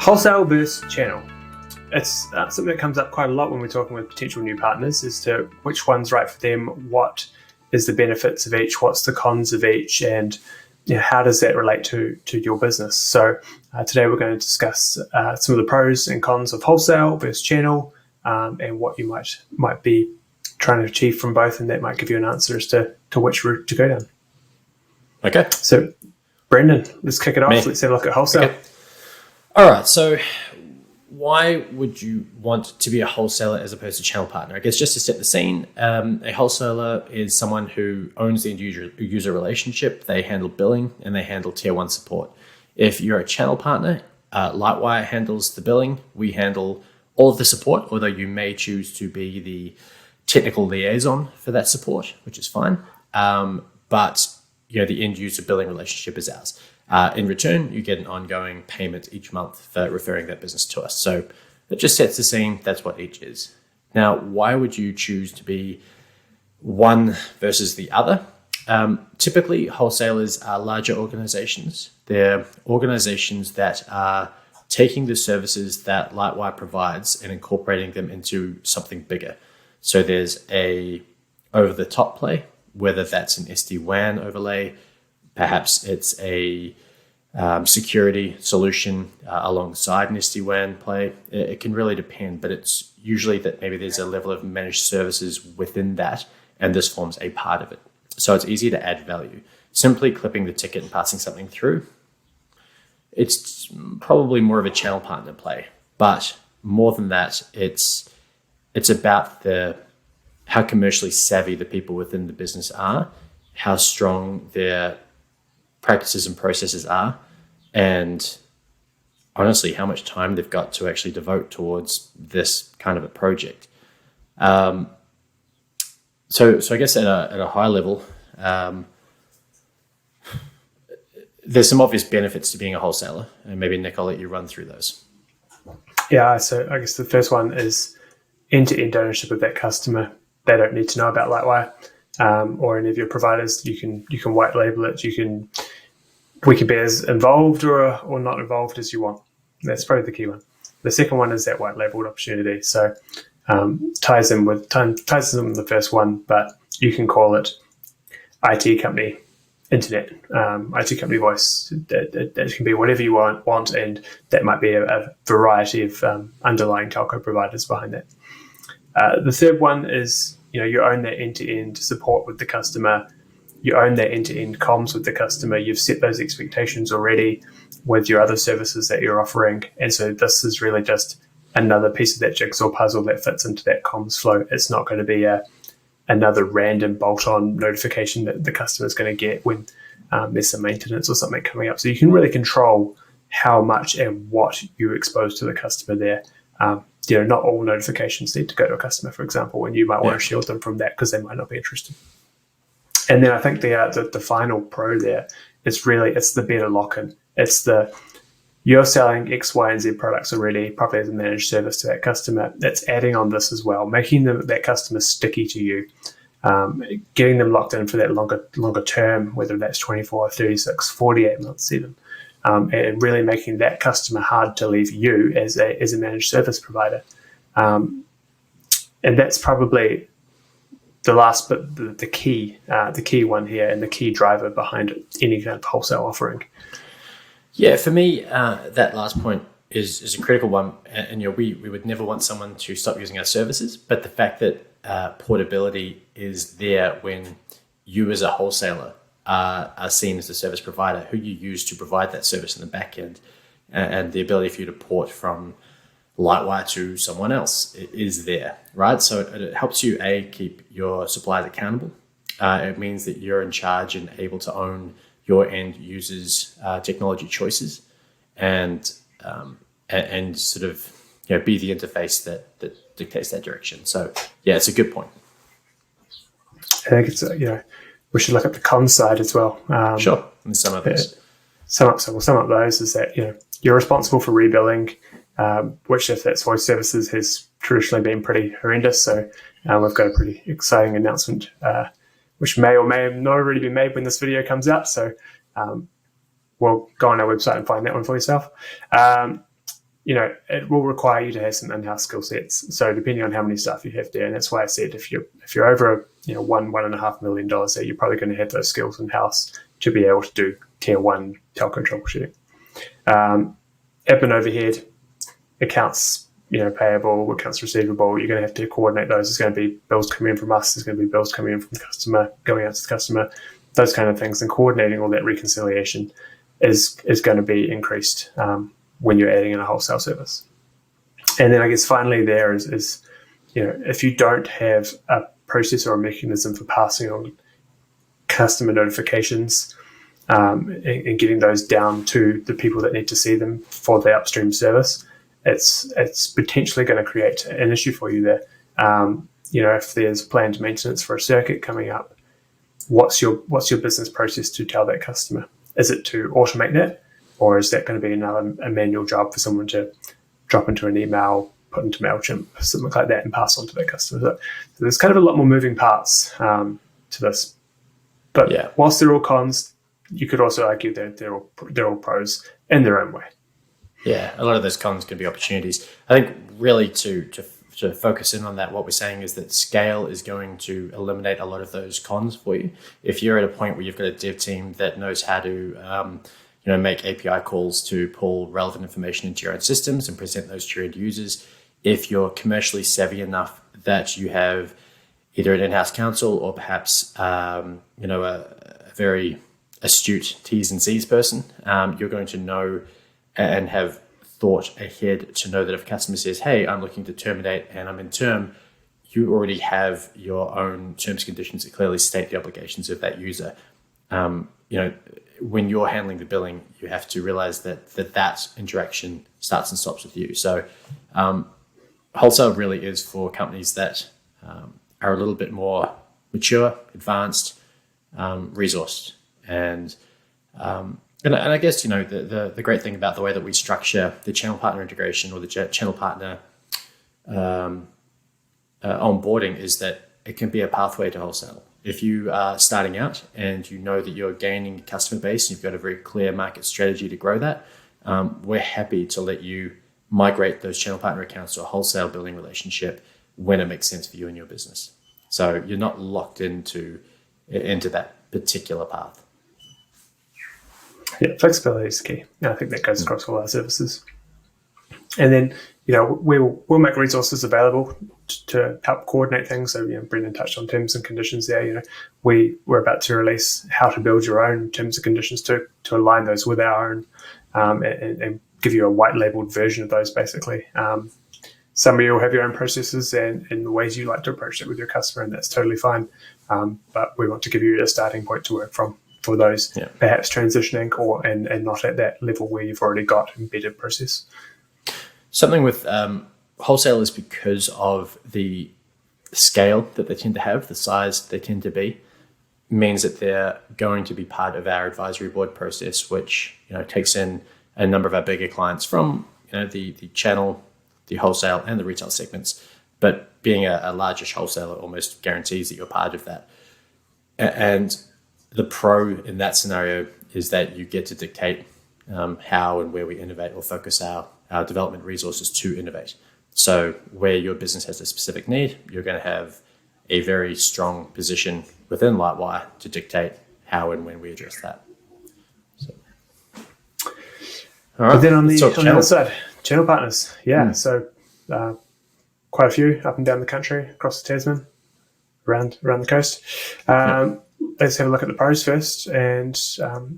Wholesale versus channel. It's something that comes up quite a lot when we're talking with potential new partners as to which one's right for them, what is the benefits of each, what's the cons of each, and how does that relate to your business. So today we're going to discuss some of the pros and cons of wholesale versus channel, and what you might be trying to achieve from both, and that might give you an answer as to which route to go down. Okay. So Brendan, let's kick it off. Let's have a look at wholesale. Okay. All right. So why would you want to be a wholesaler as opposed to channel partner? I guess just to set the scene, a wholesaler is someone who owns the end user relationship. They handle billing and they handle tier 1 support. If you're a channel partner, Lightwire handles the billing. We handle all of the support, although you may choose to be the technical liaison for that support, which is fine. But the end user billing relationship is ours. In return, you get an ongoing payment each month for referring that business to us. So it just sets the scene. That's what each is. Now, why would you choose to be one versus the other? Typically, wholesalers are larger organizations. They're organizations that are taking the services that Lightwire provides and incorporating them into something bigger. So there's a over-the-top play, whether that's an SD-WAN overlay, perhaps it's a security solution alongside an SD-WAN play. It can really depend, but it's usually that maybe there's a level of managed services within that, and this forms a part of it. So it's easy to add value. Simply clipping the ticket and passing something through, it's probably more of a channel partner play. But more than that, it's about how commercially savvy the people within the business are, how strong their practices and processes are, and honestly, how much time they've got to actually devote towards this kind of a project. So I guess at a high level, there's some obvious benefits to being a wholesaler, and maybe Nick, I'll let you run through those. Yeah, so I guess the first one is end-to-end ownership of that customer. They don't need to know about Lightwire or any of your providers. You can white label it. We can be as involved or not involved as you want. That's probably the key one. The second one is that white labeled opportunity. So ties in with the first one, but you can call it IT company internet, IT company voice. That can be whatever you want, and that might be a variety of underlying telco providers behind that. The third one is, you own that end-to-end support with the customer. You own that end-to-end comms with the customer. You've set those expectations already with your other services that you're offering. And so this is really just another piece of that jigsaw puzzle that fits into that comms flow. It's not going to be another random bolt-on notification that the customer is going to get when there's some maintenance or something coming up. So you can really control how much and what you expose to the customer there. Not all notifications need to go to a customer, for example, and you might want to shield them from that because they might not be interested. And then I think the final pro there is really, it's the better lock-in. It's you're selling X, Y, and Z products already, probably as a managed service to that customer. It's adding on this as well, making that customer sticky to you, getting them locked in for that longer term, whether that's 24, 36, 48 months even. And really making that customer hard to leave you as a managed service provider. And that's probably the last, but the key one here, and the key driver behind any kind of wholesale offering. Yeah, for me, that last point is a critical one. And we would never want someone to stop using our services, but the fact that portability is there when you as a wholesaler are seen as the service provider who you use to provide that service in the back end, and the ability for you to port from Lightwire to someone else is there, right? So it helps you, keep your suppliers accountable. It means that you're in charge and able to own your end users' technology choices, and sort of be the interface that dictates that direction. So yeah, it's a good point. I think it's we should look at the cons side as well. Sure. And some of those. Some up those is that you're responsible for rebilling, which, if that's voice services, has traditionally been pretty horrendous. So we've got a pretty exciting announcement, which may or may not already be made when this video comes out. So we'll go on our website and find that one for yourself. it will require you to have some in-house skill sets. So depending on how many staff you have there, and that's why I said if you're over $1.5 million there, you're probably going to have those skills in-house to be able to do tier one telco troubleshooting. Admin overhead, accounts, payable, accounts receivable, you're going to have to coordinate those. There's going to be bills coming in from us. There's going to be bills coming in from the customer, going out to the customer, those kind of things, and coordinating all that reconciliation is going to be increased when you're adding in a wholesale service. And then I guess finally there is if you don't have a process or a mechanism for passing on customer notifications and getting those down to the people that need to see them for the upstream service, it's potentially going to create an issue for you there. If there's planned maintenance for a circuit coming up, what's your business process to tell that customer? Is it to automate that, or is that going to be a manual job for someone to drop into an email, put into MailChimp, something like that, and pass on to their customer? So there's kind of a lot more moving parts to this. But whilst they're all cons, you could also argue that they're all pros in their own way. Yeah, a lot of those cons can be opportunities. I think really to focus in on that, what we're saying is that scale is going to eliminate a lot of those cons for you. If you're at a point where you've got a dev team that knows how to make API calls to pull relevant information into your own systems and present those to your end users, if you're commercially savvy enough that you have either an in-house counsel or perhaps a very astute T's and C's person, you're going to know and have thought ahead to know that if a customer says, hey, I'm looking to terminate and I'm in term, you already have your own terms and conditions that clearly state the obligations of that user. When you're handling the billing, you have to realize that interaction starts and stops with you. So wholesale really is for companies that are a little bit more mature, advanced, resourced. And I guess, the great thing about the way that we structure the channel partner integration or the channel partner onboarding is that it can be a pathway to wholesale. If you are starting out and you know that you're gaining a customer base and you've got a very clear market strategy to grow that, we're happy to let you migrate those channel partner accounts to a wholesale billing relationship when it makes sense for you and your business. So you're not locked into that particular path. Yeah, flexibility is key. I think that goes across all our services. And then, we'll make resources available to help coordinate things. So, Brendan touched on terms and conditions there. We're about to release how to build your own terms and conditions to align those with our own and give you a white labeled version of those, basically. Some of you will have your own processes and the ways you like to approach it with your customer, and that's totally fine. But we want to give you a starting point to work from for those perhaps transitioning and not at that level where you've already got embedded process. Something with wholesale is because of the scale that they tend to have, the size they tend to be, means that they're going to be part of our advisory board process, which takes in a number of our bigger clients from the channel, the wholesale, and the retail segments. But being a largish wholesaler almost guarantees that you're part of that. And the pro in that scenario is that you get to dictate how and where we innovate or focus our development resources to innovate. So where your business has a specific need, you're going to have a very strong position within Lightwire to dictate how and when we address that. So, all right. But then on the other side, channel partners. Yeah. So quite a few up and down the country, across the Tasman, around the coast. Let's have a look at the pros first, and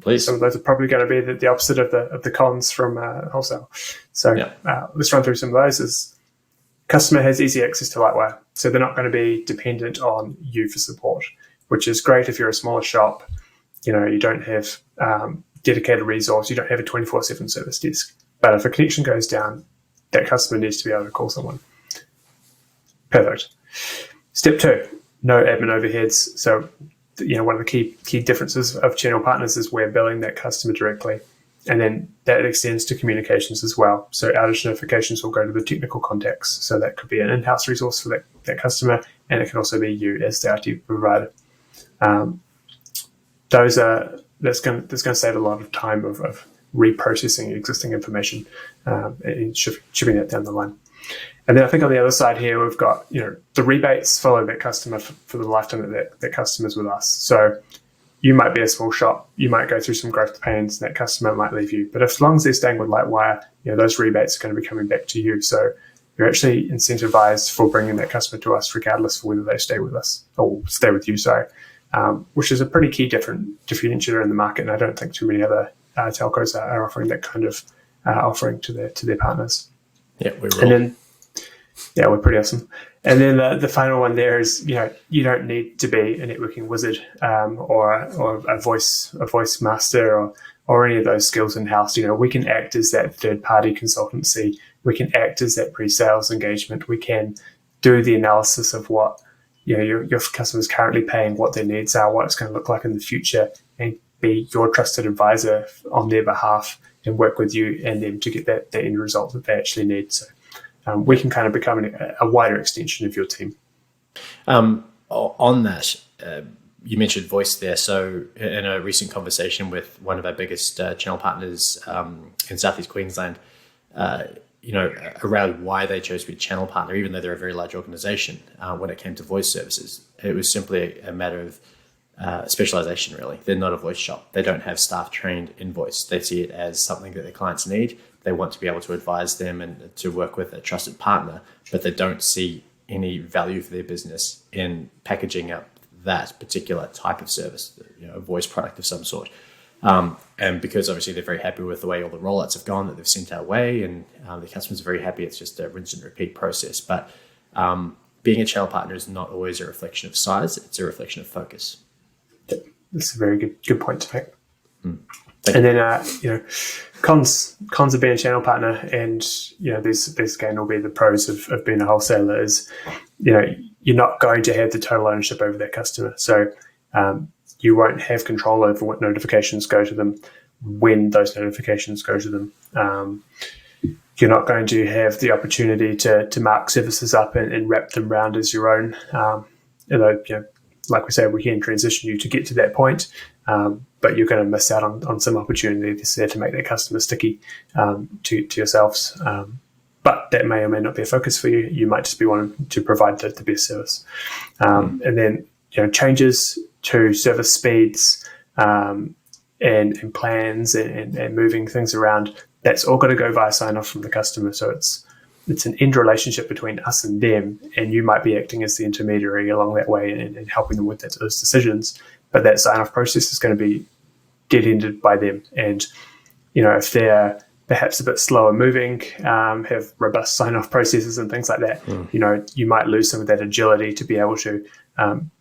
please. Some of those are probably going to be the opposite of the cons from wholesale. So let's run through some of those. Is customer has easy access to Lightwire, so they're not going to be dependent on you for support, which is great if you're a smaller shop. You don't have dedicated resource, you don't have a 24/7 service desk. But if a connection goes down, that customer needs to be able to call someone. Perfect. Step 2, no admin overheads. So one of the key differences of channel partners is we're billing that customer directly, and then that extends to communications as well. So outage notifications will go to the technical contacts. So that could be an in-house resource for that customer, and it can also be you as the IT provider. That's going to save a lot of time of reprocessing existing information and shipping that down the line. And then I think on the other side here, we've got, the rebates follow that customer for the lifetime that customer's with us. So you might be a small shop, you might go through some growth pains, that customer might leave you. But as long as they're staying with Lightwire, those rebates are going to be coming back to you. So you're actually incentivized for bringing that customer to us, regardless of whether they stay with us or stay with you, which is a pretty key differentiator in the market. And I don't think too many other telcos are offering that kind of offering to their partners. Yeah, we will. And then, yeah, we're pretty awesome. And then the final one there is, you don't need to be a networking wizard or a voice master or any of those skills in house. We can act as that third party consultancy. We can act as that pre-sales engagement. We can do the analysis of what your customers currently paying, what their needs are, what it's going to look like in the future, and be your trusted advisor on their behalf and work with you and them to get that end result that they actually need. So we can kind of become a wider extension of your team. On that, you mentioned voice there. So in a recent conversation with one of our biggest channel partners in Southeast Queensland, around why they chose to be a channel partner, even though they're a very large organization, when it came to voice services, it was simply a matter of specialization, really. They're not a voice shop. They don't have staff trained in voice. They see it as something that their clients need. They want to be able to advise them and to work with a trusted partner, but they don't see any value for their business in packaging up that particular type of service, a voice product of some sort. And because obviously they're very happy with the way all the rollouts have gone that they've sent our way, and the customers are very happy, it's just a rinse and repeat process. But being a channel partner is not always a reflection of size, it's a reflection of focus. That's a very good point to make. And then, cons of being a channel partner, and this again will be the pros of being a wholesaler is, you're not going to have the total ownership over that customer. So you won't have control over what notifications go to them, when those notifications go to them. You're not going to have the opportunity to mark services up and wrap them around as your own. Like we say, we can transition you to get to that point, but you're going to miss out on some opportunity there to make that customer sticky to yourselves. But that may or may not be a focus for you. You might just be wanting to provide the best service. And then changes to service speeds and plans and moving things around, that's all got to go via sign-off from the customer. So it's an end relationship between us and them, and you might be acting as the intermediary along that way and helping them with those decisions. But that sign-off process is going to be dead-ended by them. And, if they're perhaps a bit slower moving, have robust sign-off processes and things like that, you might lose some of that agility to be able to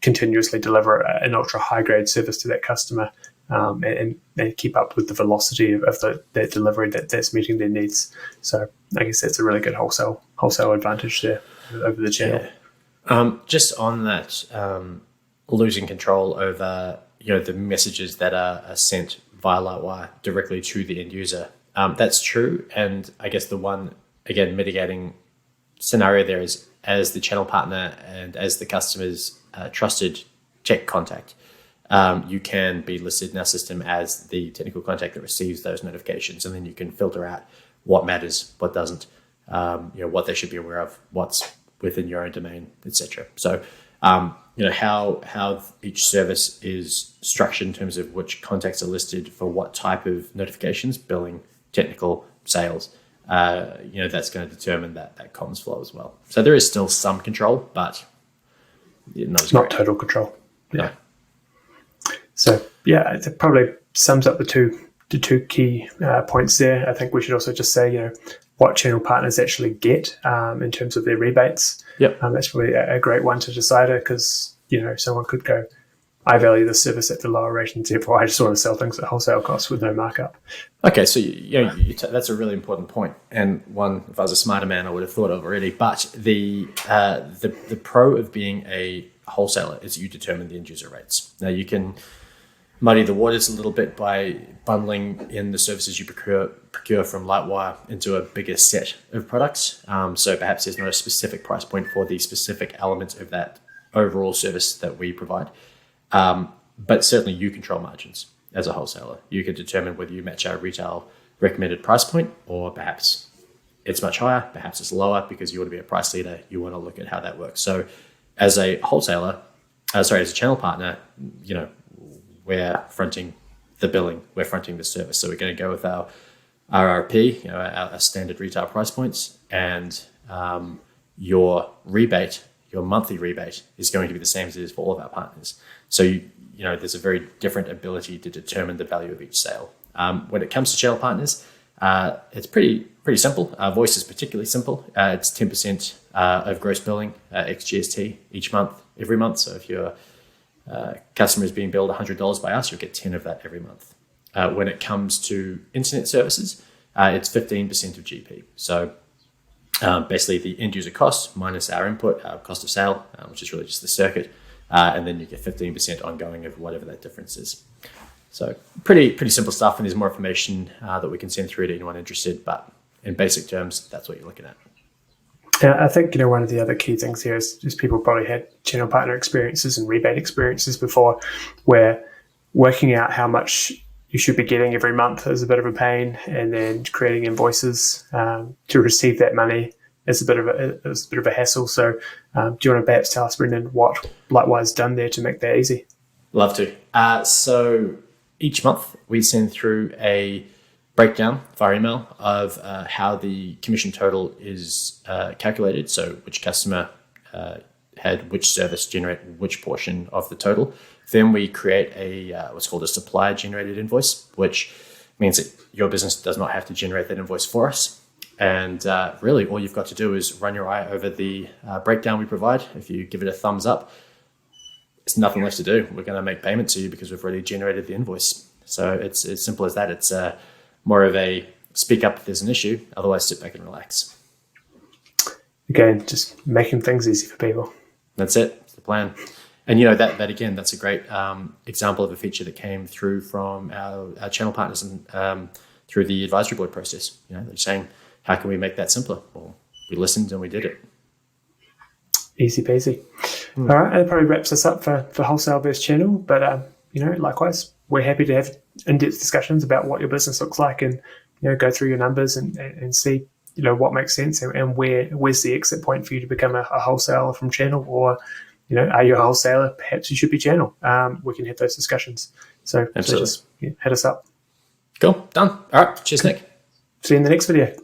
continuously deliver an ultra-high-grade service to that customer and keep up with the velocity of that delivery that's meeting their needs. So I guess that's a really good wholesale advantage there over the channel. Yeah. Just on that, losing control over the messages that are sent via Lightwire directly to the end user. That's true. And I guess the one, again, mitigating scenario there is, as the channel partner and as the customer's trusted tech contact, you can be listed in our system as the technical contact that receives those notifications, and then you can filter out what matters, what doesn't, what they should be aware of, what's within your own domain, etc. So, how each service is structured in terms of which contacts are listed for what type of notifications, billing, technical, sales, that's going to determine that comms flow as well. So there is still some control, but it's not total control. Yeah. So yeah, it probably sums up the two key points there. I think we should also just say, what channel partners actually get in terms of their rebates. Yep. That's probably a great one to decide, because someone could go, I value the service at the lower rate, and therefore I just want to sell things at wholesale costs with no markup. Okay, so that's a really important point, and one, if I was a smarter man, I would have thought of already. But the pro of being a wholesaler is you determine the end user rates. Now you can muddy the waters a little bit by bundling in the services you procure from Lightwire into a bigger set of products. So perhaps there's not a specific price point for the specific elements of that overall service that we provide. But certainly you control margins as a wholesaler. You can determine whether you match our retail recommended price point, or perhaps it's much higher, perhaps it's lower because you want to be a price leader. You want to look at how that works. So as a wholesaler, as a channel partner, we're fronting the billing, we're fronting the service. So we're going to go with our RRP, our standard retail price points, and your rebate, your monthly rebate, is going to be the same as it is for all of our partners. So there's a very different ability to determine the value of each sale. When it comes to channel partners, it's pretty simple. Voice is particularly simple. It's 10% of gross billing, ex GST each month, every month. So if your customer is being billed $100 by us, you'll get 10 of that every month. When it comes to internet services, it's 15% of GP. So basically the end user cost minus our input, our cost of sale, which is really just the circuit, and then you get 15% ongoing of whatever that difference is. So pretty simple stuff, and there's more information that we can send through to anyone interested, but in basic terms, that's what you're looking at. Yeah, I think one of the other key things here is people probably had channel partner experiences and rebate experiences before, where working out how much you should be getting every month is a bit of a pain, and then creating invoices to receive that money is a bit of a hassle. So do you want to perhaps tell us, Brendan, what Lightwire's done there to make that easy? Love to. So each month we send through a breakdown via email of how the commission total is calculated. So which customer had which service generate which portion of the total. Then we create a what's called a supplier generated invoice, which means that your business does not have to generate that invoice for us. And really all you've got to do is run your eye over the breakdown we provide. If you give it a thumbs up, it's nothing left to do. We're going to make payment to you because we've already generated the invoice. So it's as simple as that. It's more of a speak up if there's an issue, otherwise sit back and relax. Again, just making things easy for people. That's it. That's the plan. And that again, that's a great example of a feature that came through from our channel partners and through the advisory board process. They're saying, how can we make that simpler? Well, we listened and we did it. Easy peasy. All right, that probably wraps us up for wholesale versus channel. But likewise, we're happy to have in-depth discussions about what your business looks like, and go through your numbers and see what makes sense, and where's the exit point for you to become a wholesaler from channel, or are you a wholesaler? Perhaps you should be channel. We can have those discussions. So absolutely, just hit us up. Cool, done. All right, cheers, Nick. See you in the next video.